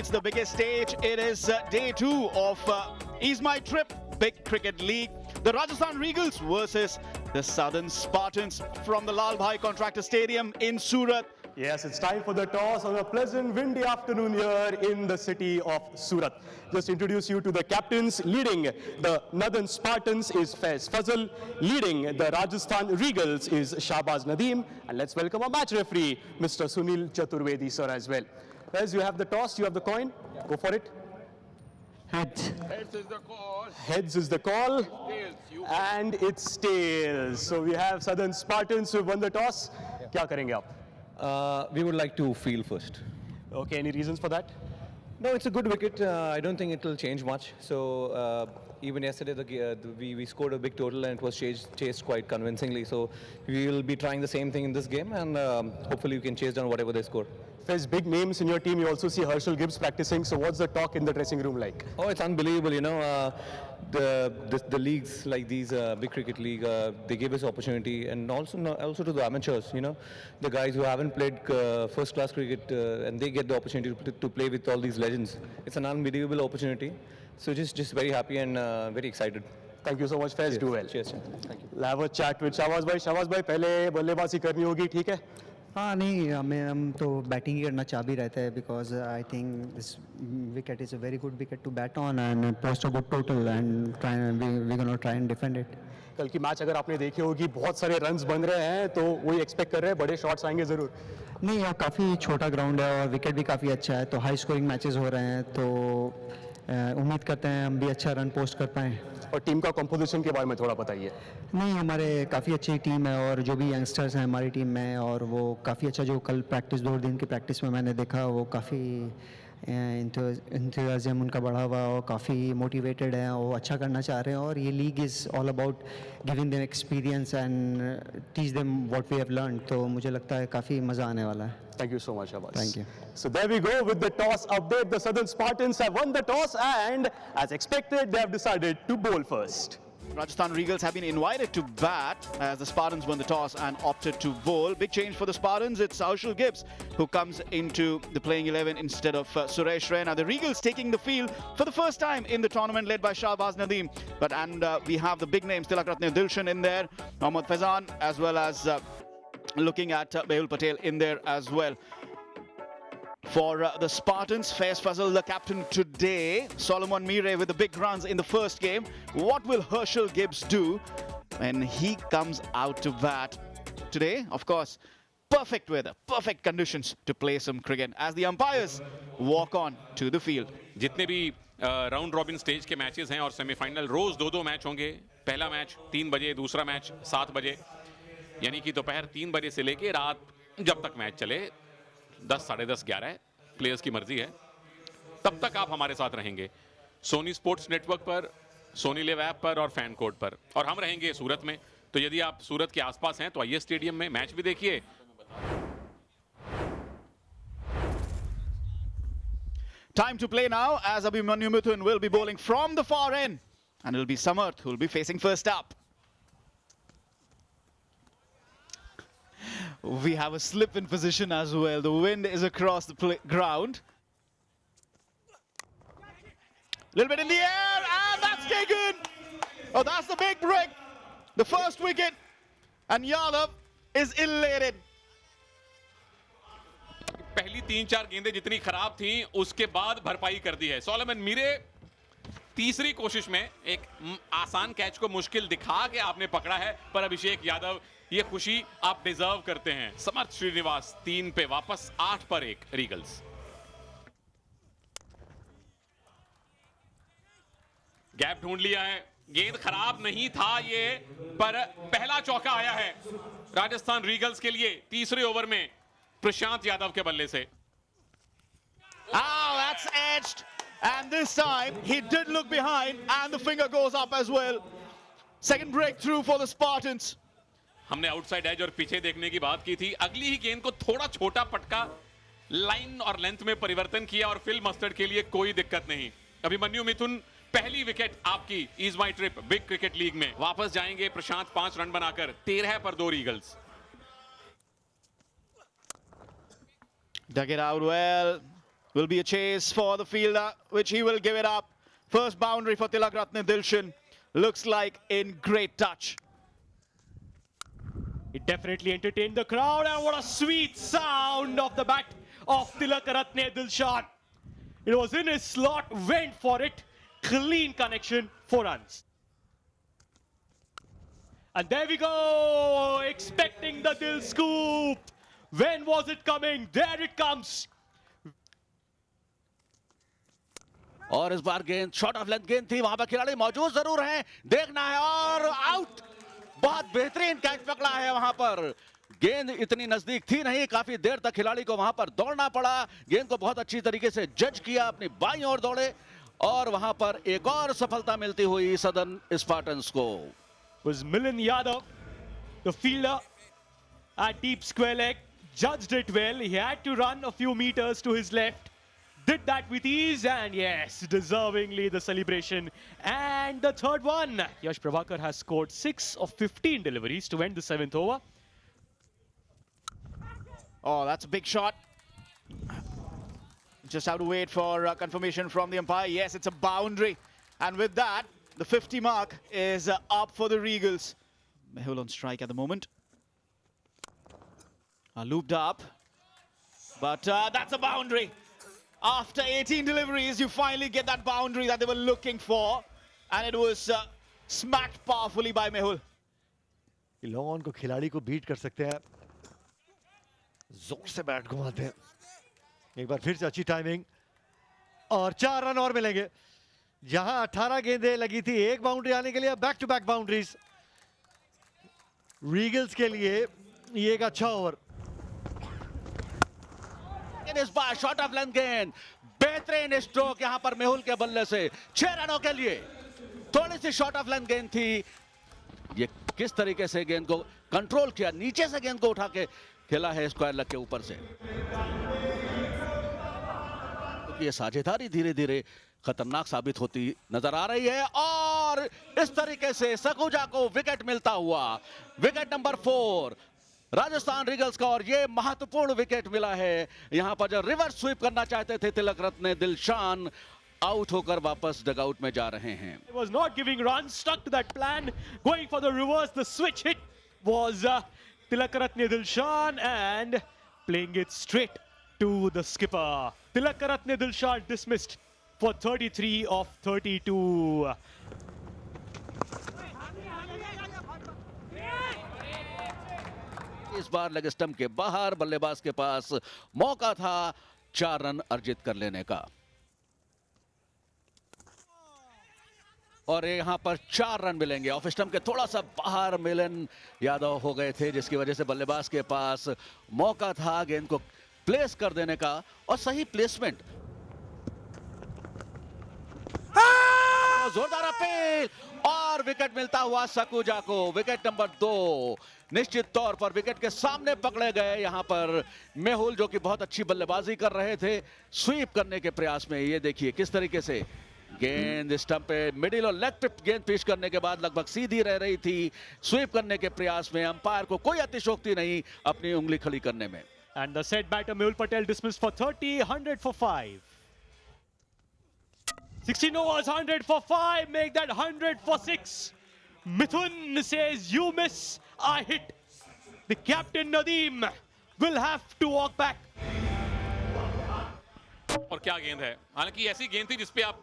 it's the biggest stage. It is day 2 of Ease My Trip Big Cricket League. The Rajasthan Regals versus the Southern Spartans from the Lal Bhai Contractor Stadium in Surat. Yes, it's time for the toss on a pleasant windy afternoon here in the city of Surat. Just introduce you to the captains. Leading the Northern Spartans is Faiz Fazal. Leading the Rajasthan Regals is Shahbaz Nadeem. And let's welcome our match referee, Mr. Sunil Chaturvedi sir as well. Faiz, you have the toss, you have the coin. Go for it. Heads. Heads is the call. Heads is the call. Tails. You. And it's tails. So we have Southern Spartans who won the toss. क्या करेंगे आप? We would like to field first. Okay, any reasons for that? No, it's a good wicket. I don't think it will change much. So even yesterday, we scored a big total and it was chased quite convincingly. So we will be trying the same thing in this game and hopefully we can chase down whatever they score. There's big names in your team. You also see Herschel Gibbs practicing. So what's the talk in the dressing room like? Oh, it's unbelievable. You know, the leagues like these, big cricket league, they give us opportunity, and also to the amateurs. You know, the guys who haven't played first class cricket and they get the opportunity to play with all these legends. It's an unbelievable opportunity. So just very happy and very excited. Thank you so much, Faiz. Do well. Cheers. Thank you. We'll have a chat with Shahbaz bhai. Shahbaz bhai, पहले बल्लेबाजी करनी होगी, ठीक है? हाँ नहीं हम तो बैटिंग ही करना चाह भी रहते हैं because I think this wicket is a very good wicket to bat on and post a good total and we gonna try and defend it. कल की मैच अगर आपने देखी होगी, बहुत सारे रन्स बन रहे हैं, तो वही एक्सपेक्ट कर रहे हैं बड़े शॉट्स आएंगे ज़रूर. नहीं यार काफ़ी छोटा ग्राउंड है और विकेट भी काफ़ी अच्छा है, तो हाई स्कोरिंग मैचेस हो रहे हैं, तो उम्मीद करते हैं हम भी अच्छा रन पोस्ट कर पाएँ. और टीम का कंपोजिशन के बारे में थोड़ा बताइए. नहीं हमारे काफ़ी अच्छी टीम है और जो भी यंगस्टर्स हैं हमारी टीम में, और वो काफ़ी अच्छा, जो कल प्रैक्टिस 2 दिन की प्रैक्टिस में मैंने देखा, वो काफ़ी इंथुजियाज़म उनका बढ़ा हुआ और काफ़ी मोटिवेटेड है, वो अच्छा करना चाह रहे हैं. और ये league is all about giving them experience and teach them what we have learn. तो मुझे लगता है काफ़ी मज़ा आने वाला है. Thank you so much, Shahbaz. Thank you. So there we go with the toss update. The Southern Spartans have won the toss and, as expected, they have decided to bowl first. Rajasthan Regals have been invited to bat as the Spartans won the toss and opted to bowl. Big change for the Spartans. It's Herschel Gibbs who comes into the playing 11 instead of Suresh Raina. The Regals taking the field for the first time in the tournament, led by Shahbaz Nadeem. We have the big names, Tilak Ratne Dilshan in there, Mohammad Faizan, as well as looking at Mehul Patel in there as well. For the Spartans, Faiz Fazal, the captain today. Solomon Mire with the big runs in the first game. What will Herschel Gibbs do when he comes out to bat today? Of course, perfect weather, perfect conditions to play some cricket as the umpires walk on to the field. जितने भी round robin stage के matches हैं और semifinal, रोज 2-2 match होंगे. पहला match 3 बजे, दूसरा match 7 बजे, यानी कि दोपहर 3 बजे से लेके रात जब तक मैच चले, 10, साढ़े 10, 11, प्लेयर्स की मर्जी है, तब तक आप हमारे साथ रहेंगे. सोनी स्पोर्ट्स नेटवर्क पर, सोनी लिव ऐप पर और फैन कोड पर. और हम रहेंगे सूरत में, तो यदि आप सूरत के आसपास हैं तो आइए स्टेडियम में, मैच भी देखिए. Time to play now as Abhimanyu Mithun will be bowling from the far end, and it'll be Samarth who will be facing first up. We have a slip in position as well. The wind is across the ground. Little bit in the air, and that's taken. Oh, that's the big break. The first wicket, and Yadav is elated. पहली 3-4 गेंदें जितनी खराब थी, उसके बाद भरपाई कर दी है. सोलोमन मीरे तीसरी कोशिश में एक आसान कैच को मुश्किल दिखा के आपने पकड़ा है, पर अभिषेक यादव, ये खुशी आप डिजर्व करते हैं. समर्थ श्रीनिवास 3 पे वापस, 8 पर 1 रीगल्स. गैप ढूंढ लिया है, गेंद खराब नहीं था ये, पर पहला चौका आया है राजस्थान रीगल्स के लिए तीसरे ओवर में प्रशांत यादव के बल्ले से. Oh, that's edged. And this time, he did look behind, and the finger goes up as well. Second breakthrough for the Spartans. हमने आउटसाइड एज और पीछे देखने की बात की थी. अगली ही गेंद को थोड़ा छोटा पटका, लाइन और लेंथ में परिवर्तन किया और फिल मस्टर्ड के लिए कोई दिक्कत नहीं. अभिमन्यु मिथुन, पहली विकेट आपकी ईज माई ट्रिप बिग क्रिकेट लीग में. वापस जाएंगे प्रशांत 5 रन बनाकर, 13 पर 2 रीगल्स. Dug it out well. Will be a chase for the fielder, which he will give it up. First boundary for Tilakratne Dilshan. Looks like in great touch. It definitely entertained the crowd, and what a sweet sound of the bat of Tilakratne Dilshan. It was in his slot, went for it, clean connection, 4 runs. And there we go, expecting the Dil scoop. When was it coming? There it comes. और इस बार गेंद short of length गेंद थी, वहां पर खिलाड़ी मौजूद जरूर हैं, देखना है और आउट। बहुत बेहतरीन कैच पकड़ा है वहां पर। गेंद इतनी नजदीक थी नहीं, काफी देर तक खिलाड़ी को वहां पर दौड़ना पड़ा। गेंद को बहुत अच्छी तरीके से जज किया, अपनी बाईं ओर दौड़े और वहां पर एक और सफलता मिलती हुई सदर्न स्पार्टन्स को। Was Milind Yadav, the fielder at deep square leg, judged it well. He had to run a few meters to his left. Did that with ease, and yes, deservingly the celebration. And the third one, Yash Prabhakar has scored 6 of 15 deliveries to end the 7th over. Oh, that's a big shot. Just have to wait for confirmation from the umpire. Yes, it's a boundary. And with that, the 50 mark is up for the Regals. Mehul on strike at the moment. Looped up. But that's a boundary. After 18 deliveries, you finally get that boundary that they were looking for. And it was smacked powerfully by Mehul. Long on को खिलाड़ी को beat कर सकते हैं, जोर से bat घुमाते हैं। एक बार फिर से अच्छी टाइमिंग और 4 रन और मिलेंगे। जहां 18 गेंदें लगी थी एक बाउंड्री आने के लिए, बैक टू बैक बाउंड्रीज रीगल्स के लिए। ये एक अच्छा ओवर। इस बार शॉर्ट ऑफ लेंथ गेंद, बेहतरीन स्ट्रोक यहां पर मेहुल के बल्ले से 6 रनों के लिए। थोड़ी सी शॉर्ट ऑफ लेंथ गेंद थी, ये किस तरीके से गेंद को कंट्रोल किया, नीचे से गेंद को उठा के खेला है स्क्वायर लेग के ऊपर से। तो ये साझेदारी धीरे धीरे खतरनाक साबित होती नजर आ रही है और इस तरीके से सकुजा को विकेट मिलता हुआ। विकेट नंबर 4 राजस्थान रीगल्स का, और ये महत्वपूर्ण विकेट मिला है। यहां पर जो रिवर्स स्वीप करना चाहते थे तिलकरत्ने दिलशान, आउट होकर वापस डगआउट में जा रहे हैं। He was not giving runs, stuck to that plan, going for the reverse. The switch hit was Tilakaratne Dilshan and playing it straight to the skipper. Tilakaratne Dilshan dismissed for 33 of 32. इस बार leg stump के बाहर बल्लेबाज के पास मौका था 4 run अर्जित कर लेने का, और यहां पर 4 रन मिलेंगे। ऑफ स्टंप के थोड़ा सा बाहर मिलिंद यादव हो गए थे, जिसकी वजह से बल्लेबाज के पास मौका था गेंद को प्लेस कर देने का, और सही प्लेसमेंट। जोरदार अपील और विकेट मिलता हुआ सकुजा को। विकेट नंबर 2 निश्चित तौर पर विकेट के सामने पकड़े गए यहां पर मेहुल, जो कि बहुत अच्छी बल्लेबाजी कर रहे थे स्वीप करने के प्रयास में। ये देखिए किस तरीके से गेंद स्टंप पे मिडिल और लेग पे गेंद पेश करने के बाद लगभग सीधी रह रही थी। स्वीप करने के प्रयास में अंपायर को कोई अतिशयोक्ति नहीं अपनी उंगली खड़ी करने में। And the said batter Mehul Patel dismissed for 30, 100 for 5. 16 overs, 100 for 5, make that 100 for 6. Mithun says, you miss, I hit. The captain Nadeem will have to walk back. और क्या गेंद है, हालांकि ऐसी गेंद थी जिसपे आप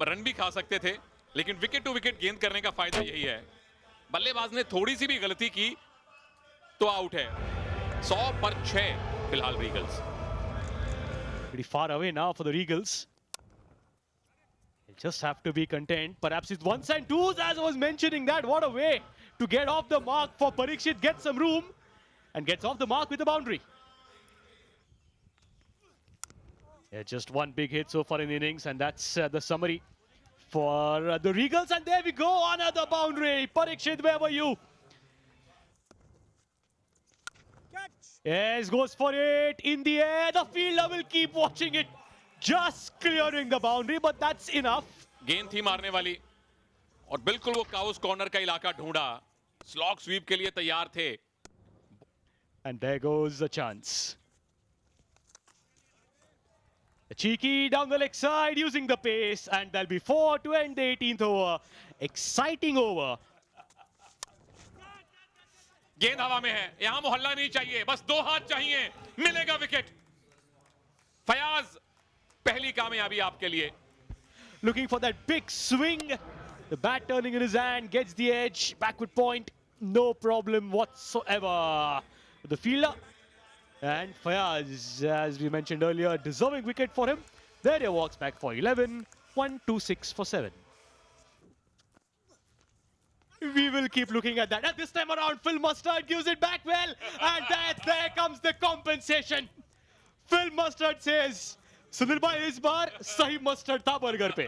रन भी खा सकते थे, लेकिन विकेट टू विकेट गेंद करने का फायदा यही है। बल्लेबाज ने थोड़ी सी भी गलती की तो आउट है। 100 पर 6 फिलहाल रीगल्स। Pretty far away now for the Regals. They'll just have to be content. Perhaps it's 1s and 2s, as I was mentioning that. What a way to get off the mark for Parikshit. Gets some room and gets off the mark with a boundary. Yeah, just one big hit so far in the innings, and that's the summary for the Regals. And there we go, another boundary. Parikshit, where were you? Yes, goes for it in the air. The fielder will keep watching it. Just clearing the boundary, but that's enough. गेंद थी मारने वाली और बिल्कुल वो cows corner का इलाका ढूंढा, स्लॉग स्वीप के लिए तैयार थे। And there goes the chance. A Cheeky down the leg side using the pace, and there'll be 4 to end the 18th over. Exciting over. गेंद हवा में है, यहां मोहल्ला नहीं चाहिए, बस 2 हाथ चाहिए, मिलेगा विकेट. फयाज, पहली कामयाबी आपके लिए. Looking for that big swing. The bat turning in his hand, gets the edge, backward point, no problem whatsoever. The fielder and Fayaz, as we mentioned earlier, deserving wicket for him. There he walks back for 11, 1-2-6 for 7. We will keep looking at that. And this time around, Phil Mustard gives it back well. And there comes the compensation. Phil Mustard says, Sunil bhai, is baar sahi mustard tha burger pe.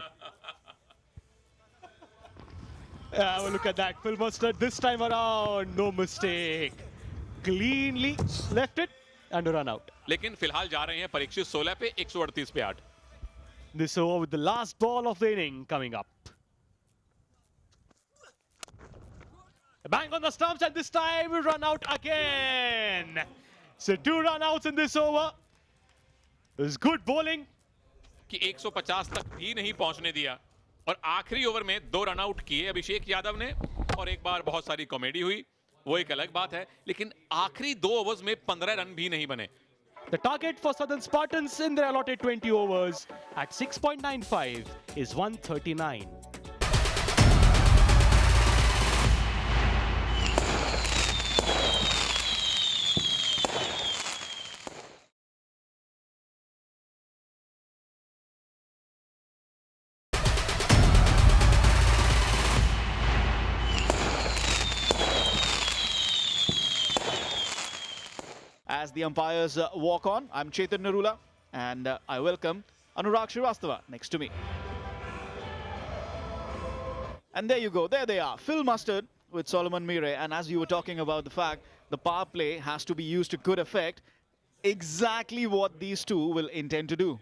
Have a look at that. Phil Mustard this time around, no mistake. Cleanly left it and a run out. लेकिन फिलहाल जा रहे हैं परीक्षित 16 पे 138 पे 8. This over with the last ball of the inning coming up. A bang on the stumps, and this time we run out again. So 2 run outs in this over. It was good bowling. कि 150 तक भी नहीं पहुंचने दिया और आखिरी over में 2 run out किए अभिषेक यादव ने और एक बार बहुत सारी कॉमेडी हुई, वो एक अलग बात है, लेकिन आखिरी 2 ओवर्स में 15 रन भी नहीं बने. The target for Southern Spartans in their allotted 20 overs at 6.95 is 139. As the umpires walk on, I'm Chetan Narula, and I welcome Anurag Srivastava next to me. And there you go, there they are, Phil Mustard with Solomon Mire. And as you were talking about the fact the power play has to be used to good effect, exactly what these two will intend to do.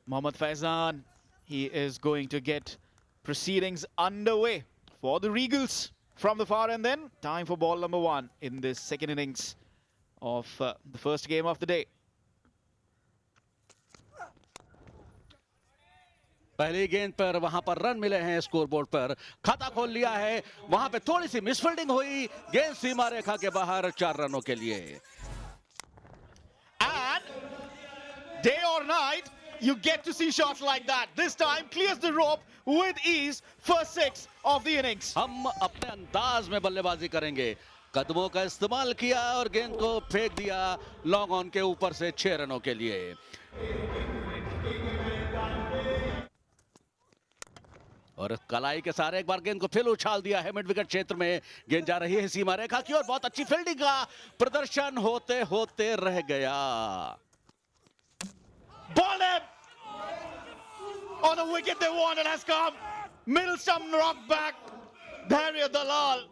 Mohammad Faizan, he is going to get proceedings underway for the Regals from the far end. Then time for ball number 1 in this second innings of the first game of the day. पहली गेंद पर वहां पर run मिले हैं, score board पर खाता खोल लिया है. वहां पे थोड़ी सी मिसफील्डिंग हुई, गेंद सीमा रेखा के बाहर 4 रनों के लिए. And day or night, you get to see shots like that. This time clears the rope with ease, first 6 of the innings. हम अपने अंदाज में बल्लेबाजी करेंगे. कदमों का इस्तेमाल किया और गेंद को फेंक दिया लॉन्ग ऑन के ऊपर से 6 रनों के लिए. और कलाई के सारे एक बार गेंद को फिर उछाल दिया है मिड विकेट क्षेत्र में. गेंद जा रही है सीमा रेखा की और बहुत अच्छी फील्डिंग का प्रदर्शन होते होते रह गया. Ball him! On a wicket they wanted has come. Middle stump knocked back. Dhairya Dalal.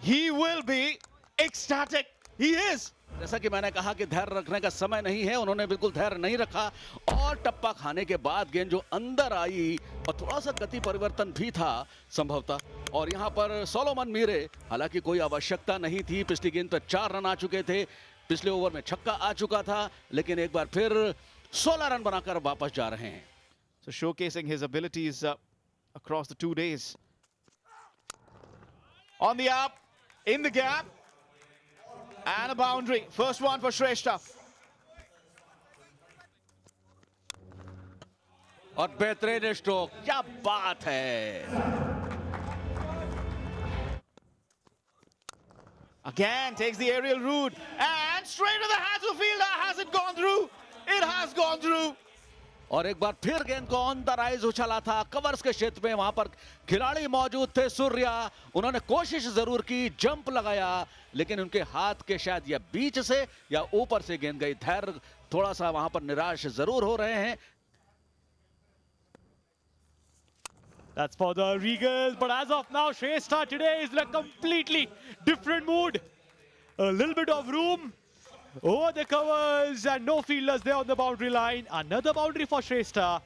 He will be ecstatic. He is. जैसा कि मैंने कहा कि धैर्य रखने का समय नहीं है, उन्होंने बिल्कुल धैर्य नहीं रखा और टप्पा खाने के बाद गेंद जो अंदर आई और थोड़ा सा गति परिवर्तन भी था संभवतः. और यहां पर सोलोमन मीरे, हालांकि कोई आवश्यकता नहीं थी, पिछली गेंद पर 4 रन आ चुके थे, पिछले ओवर में छक्का आ चुका था, लेकिन एक बार फिर 16 रन बनाकर वापस जा रहे हैं. So showcasing his abilities across the 2 days. On the up, in the gap, and a boundary. First one for Shrestha. और बेहतरीन स्ट्रोक, क्या बात है. Again takes the aerial route and straight to the hands of the fielder. Has it gone through? It has gone through. और एक बार फिर गेंद को ऑन द राइज उछाला था कवर्स के क्षेत्र में. वहां पर खिलाड़ी मौजूद थे, सूर्या, उन्होंने कोशिश जरूर की, जंप लगाया, लेकिन उनके हाथ के शायद या बीच से या ऊपर से गेंद गई. धैर्य थोड़ा सा वहां पर निराश जरूर हो रहे हैं. That's for the Regals, but as of now, Shrestha today is in a completely different mood. A little bit of room over the covers and no fielders there on the boundary line. Another boundary for Shrestha.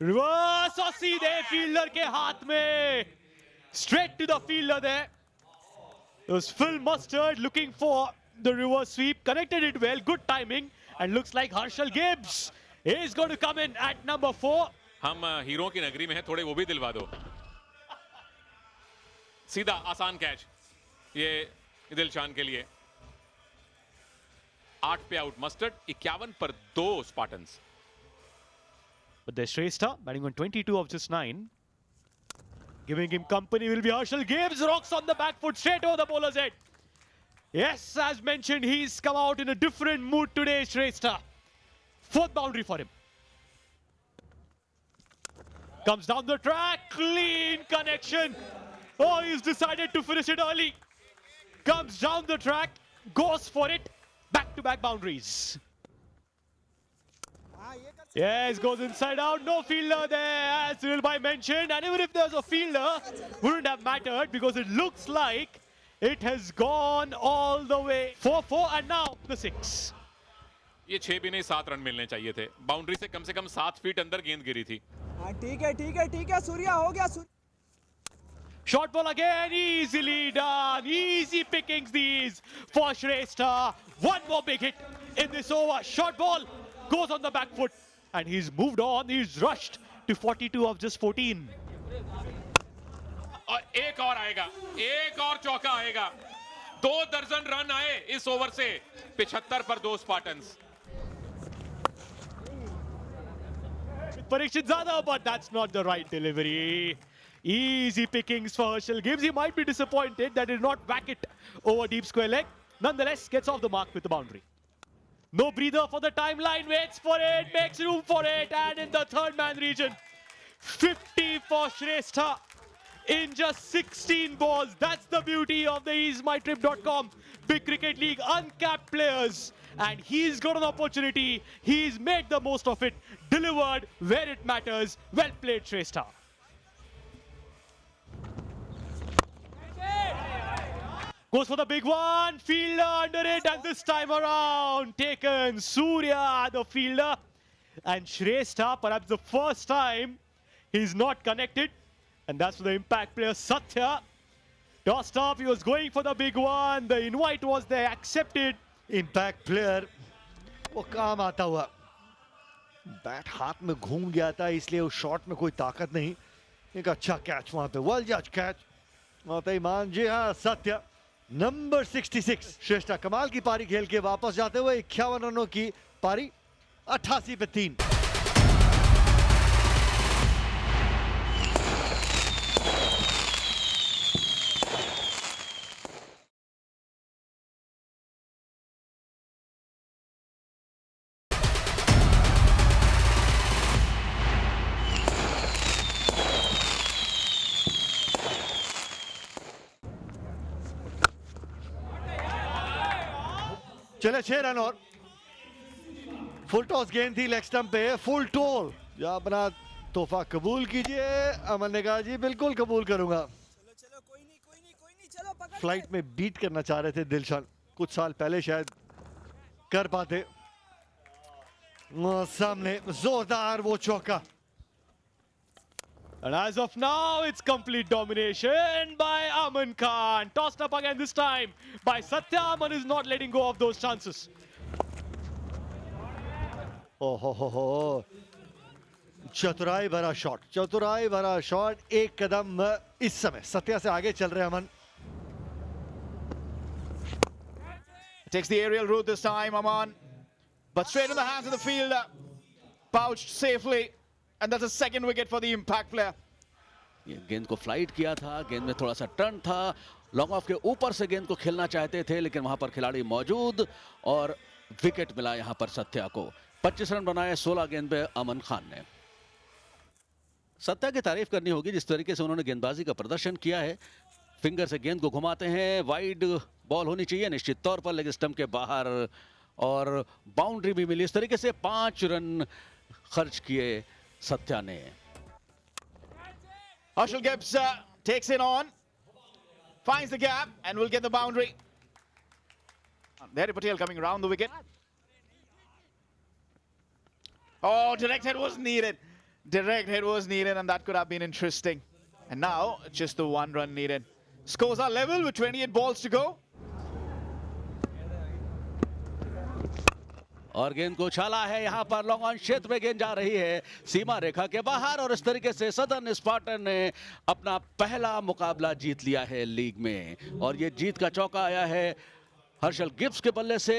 Reverse और सीधे fielder के हाथ में. Straight to the fielder there. It was Phil Mustard looking for the reverse sweep, connected it well, good timing. And looks like Harshal Gibbs is going to come in at number 4. हम hero की नगरी में हैं, थोड़े वो भी दिलवा दो. सीधा आसान कैच ये दिलशान के लिए. 8 पे आउट मस्टर्ड, 51 पर 2 Spartans. But there's Shrestha batting on 22 of just 9. Giving him company will be Harshal Gibbs. Rocks on the back foot straight over the bowler's head. Yes, as mentioned, he's come out in a different mood today, Shrestha. 4th boundary for him. Comes down the track, clean connection. Oh, he's decided to finish it early. Comes down the track, goes for it. Back-to-back boundaries. Yes, goes inside out, no fielder there, as Sunilbhai mentioned. And even if there's a fielder, wouldn't have mattered because it looks like it has gone all the way. 4-4 and now the 6. ये 6 भी नहीं 7 run मिलने चाहिए थे. Boundary से कम 7 feet अंदर गेंद गिरी थी. ठीक है सूर्या हो गया. Short ball again, easily done. Easy pickings these for Shrestha. One more big hit in this over. Short ball goes on the back foot. And he's moved on. He's rushed to 42 of just 14. और एक और आएगा, एक और चौका आएगा. 2 दर्जन run आए इस ओवर से. 75 पर 2 Spartans. Parikshit Zada, but that's not the right delivery. Easy pickings for Harshal Gibbs. He might be disappointed that he did not whack it over deep square leg. Nonetheless, gets off the mark with the boundary. No breather for the timeline, waits for it, makes room for it, and in the third man region, 50 for Shrestha in just 16 balls. That's the beauty of the easemytrip.com Big Cricket League uncapped players. And he's got an opportunity. He's made the most of it, delivered where it matters. Well played, Shrestha. Goes for the big one, fielder under it, and this time around taken. Surya, the fielder, and Shrestha, perhaps the first time he's not connected, and that's for the impact player Satya. Tossed up, he was going for the big one. The invite was there, accepted. Impact player वो काम आता हुआ. Bat हाथ में घूम गया था इसलिए उस शॉट में कोई ताकत नहीं. एक अच्छा कैच वहां पे, वेल जज कैच. ईमान जी हाँ, सत्य नंबर 66. श्रेष्ठा कमाल की पारी खेल के वापस जाते हुए 51 रनों की पारी, 88 पे 3. चले 6 रन और. फुल टॉस गेंद थी लेग स्टंप पे. फुल टोल या अपना तोहफा कबूल कीजिए. अमन ने कहा जी बिल्कुल कबूल करूंगा. कोई नहीं चलो पकड़. फ्लाइट में बीट करना चाह रहे थे दिलशान, कुछ साल पहले शायद कर पाते. सामने जोरदार वो चौका. And as of now, it's complete domination by Aman Khan. Tossed up again this time by Satya. Aman is not letting go of those chances. Oh ho. चतुराई भरा शॉट, चतुराई भरा शॉट. एक कदम इस समय सत्या से आगे चल रहे हैं अमन. Takes the aerial route this time, Aman. But straight in the hands of the fielder. Pouched safely. And that's a second wicket for the impact player. ये गेंद को फ्लाइट किया था, गेंद में थोड़ा सा टर्न था. लॉन्ग ऑफ के ऊपर से गेंद को खेलना चाहते थे, लेकिन वहां पर खिलाड़ी मौजूद और विकेट मिला यहां पर सत्या को. 25 रन बनाए 16 गेंद पे अमन खान ने. सत्या की तारीफ करनी होगी जिस तरीके से उन्होंने गेंदबाजी का प्रदर्शन किया है. फिंगर से गेंद को घुमाते हैं. वाइड बॉल होनी चाहिए निश्चित तौर पर, लेग स्टंप के बाहर, और बाउंड्री भी मिली. इस तरीके से 5 रन खर्च किए सत्या ने. Harshal Gibbs takes it on, finds the gap, and will get the boundary. There, Patel coming around the wicket. Oh, direct hit was needed. Direct hit was needed, and that could have been interesting. And now, just the 1 run needed. Scores are level with 28 balls to go. और गेंद को उछाला है यहाँ पर long on क्षेत्र में गेंद जा रही है सीमा रेखा के बाहर और इस तरीके से सदर्न स्पार्टन ने अपना पहला मुकाबला जीत लिया है लीग में और ये जीत का चौका आया है हर्षल गिब्स के बल्ले से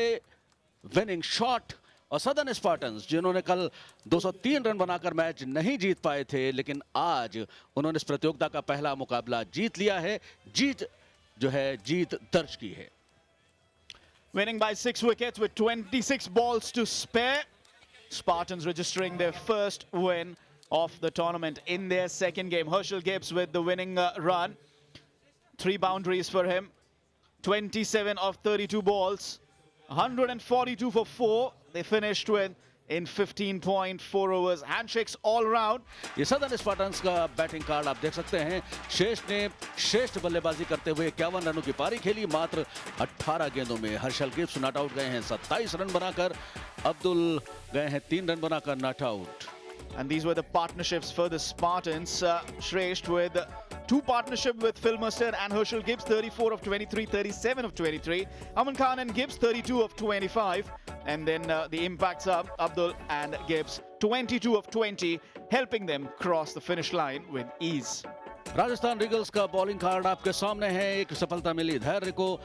विनिंग शॉट और सदर्न स्पार्टन्स जिन्होंने कल 203 रन बनाकर मैच नहीं जीत पाए थे लेकिन आज उन्होंने इस प्रतियोगिता का पहला मुकाबला जीत लिया है जीत दर्ज की है Winning by 6 wickets with 26 balls to spare. Spartans registering their first win of the tournament in their second game. Herschel Gibbs with the winning run. 3 boundaries for him. 27 of 32 balls. 142 for 4. They finished with in 15.4 overs. Handshakes all round. ये southern Spartans का batting card आप देख सकते हैं श्रेष्ठ ने श्रेष्ठ बल्लेबाजी करते हुए 51 रनों की पारी खेली मात्र 18 गेंदों में हर्षल गिब्स नॉट आउट गए हैं 27 रन बनाकर अब्दुल गए हैं 3 रन बनाकर not out And these were the partnerships for the Spartans. Shresht with 2 partnership with Phil Mercer and Herschel Gibbs, 34 of 23, 37 of 23. Aman Khan and Gibbs, 32 of 25. And then the impacts up, Abdul and Gibbs, 22 of 20, helping them cross the finish line with ease. Rajasthan Regals का bowling card आपके सामने है एक सफलता मिली धैर्य को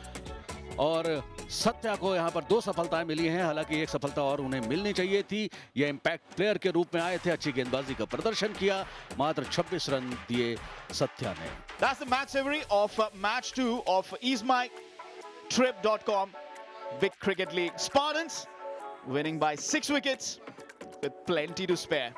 और सत्या को यहाँ पर 2 सफलताएं मिली हैं हालांकि एक सफलता और उन्हें मिलनी चाहिए थी ये इंपैक्ट प्लेयर के रूप में आए थे अच्छी गेंदबाजी का प्रदर्शन किया मात्र 26 रन दिए सत्या ने That's the match summary of match 2 of EaseMyTrip.com Big Cricket League. Spartans winning by 6 wickets with plenty to spare.